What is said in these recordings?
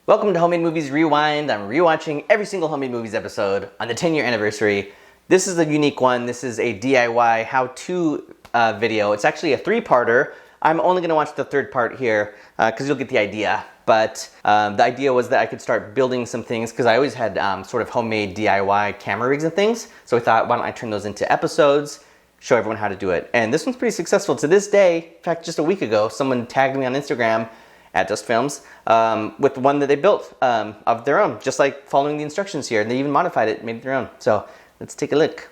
Welcome to Homemade Movies Rewind. I'm rewatching every single Homemade Movies episode on the 10-year anniversary. This is a unique one. This is a DIY how-to video. It's actually a three-parter. I'm only going to watch the third part here because you'll get the idea. But the idea was that I could start building some things because I always had sort of homemade DIY camera rigs and things. So I thought, why don't I turn those into episodes, show everyone how to do it. And this one's pretty successful. To this day, in fact, just a week ago, someone tagged me on Instagram at Dust Films with one that they built of their own, just like following the instructions here. And they even modified it, made it their own. So let's take a look.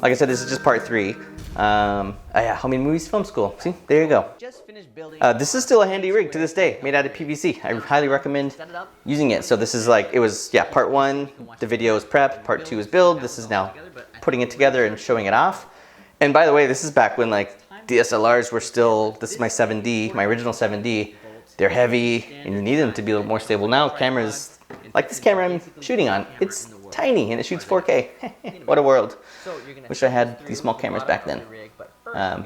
Like I said, this is just part 3. Yeah, Homemade Movies Film School. See, there you go. Just finished building. This is still a handy rig to this day, made out of PVC. I highly recommend using it. So this is like, it was, yeah, part 1, the video is prep, part 2 is build. This is now putting it together and showing it off. And by the way, this is back when like DSLRs were still, this is my 7D, my original 7D. They're heavy and you need them to be a little more stable. Now cameras, like this camera I'm shooting on, it's tiny and it shoots 4K. What a world. Wish I had these small cameras back then.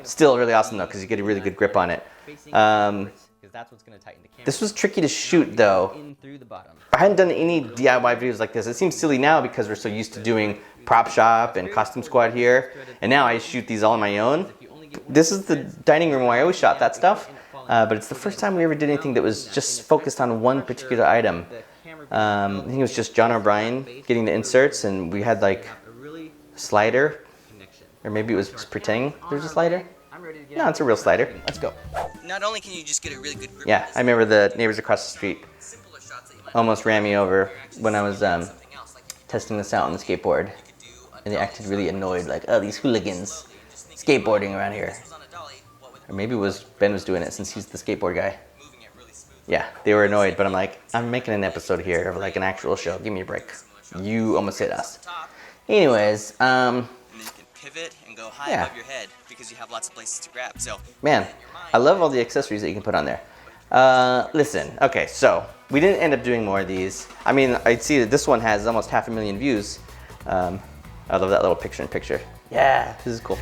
Still really awesome though, because you get a really good grip on it. This was tricky to shoot though. I hadn't done any DIY videos like this. It seems silly now because we're so used to doing prop shop and costume squad here. And now I shoot these all on my own. This is the dining room where I always shot that stuff. But it's the first time we ever did anything that was just focused on one particular item. I think it was just John O'Brien getting the inserts, and we had like a slider, or maybe it was just pretending there's a slider. No, it's a real slider. Let's go. Not only can you just get a really good grip. Yeah, I remember the neighbors across the street almost ran me over when I was testing this out on the skateboard, and they acted really annoyed, like, oh, these hooligans skateboarding around here. Or maybe it was Ben was doing it since he's the skateboard guy. Yeah, they were annoyed, but I'm like, I'm making an episode here of like an actual show. Give me a break. You almost hit us. Anyways, and then you can pivot and go high above your head because you have lots of places to grab. So man, I love all the accessories that you can put on there. Listen, okay, so we didn't end up doing more of these. I mean, I'd see that this one has almost 500,000 views. I love that little picture-in-picture. Yeah, this is cool.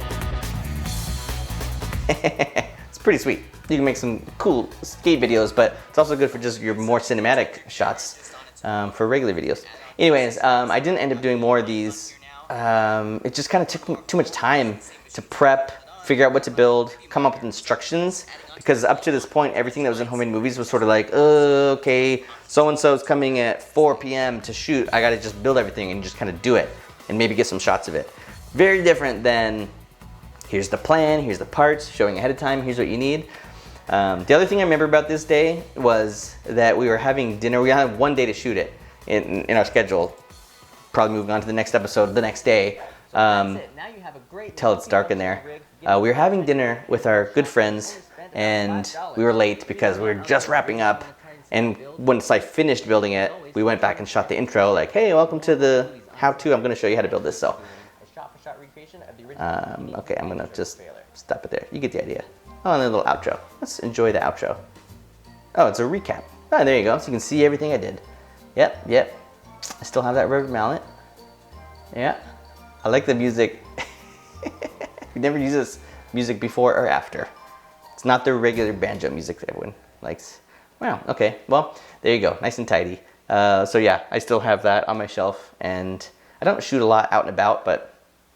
It's pretty sweet. You can make some cool skate videos, but it's also good for just your more cinematic shots for regular videos. Anyways, I didn't end up doing more of these. It just kind of took too much time to prep, figure out what to build, come up with instructions, because up to this point, everything that was in Homemade Movies was sort of like, okay, so-and-so is coming at 4 p.m. to shoot. I got to just build everything and just kind of do it and maybe get some shots of it. Very different than here's the plan, here's the parts, showing ahead of time, here's what you need. The other thing I remember about this day was that we were having dinner. We had one day to shoot it in our schedule. Probably moving on to the next episode the next day. Till it's dark in there. We were having dinner with our good friends, and we were late because we were just wrapping up. And once I finished building it, we went back and shot the intro, like, hey, welcome to the how-to. I'm going to show you how to build this. So, okay, I'm going to just stop it there. You get the idea. Oh, and a little outro. Let's enjoy the outro. Oh, it's a recap. Oh, there you go. So you can see everything I did. Yep. I still have that rubber mallet. Yeah. I like the music. We never use this music before or after. It's not the regular banjo music that everyone likes. Wow, okay. Well, there you go. Nice and tidy. So yeah, I still have that on my shelf, and I don't shoot a lot out and about, but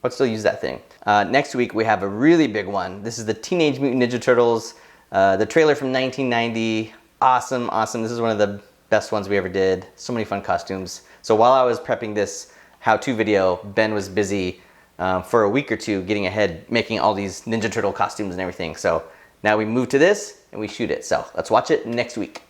I'll still use that thing. Next week we have a really big one. This is the Teenage Mutant Ninja Turtles, the trailer from 1990. Awesome. This is one of the best ones we ever did. So many fun costumes. So while I was prepping this how-to video, Ben was busy for a week or two getting ahead, making all these Ninja Turtle costumes and everything. So now we move to this and we shoot it. So let's watch it next week.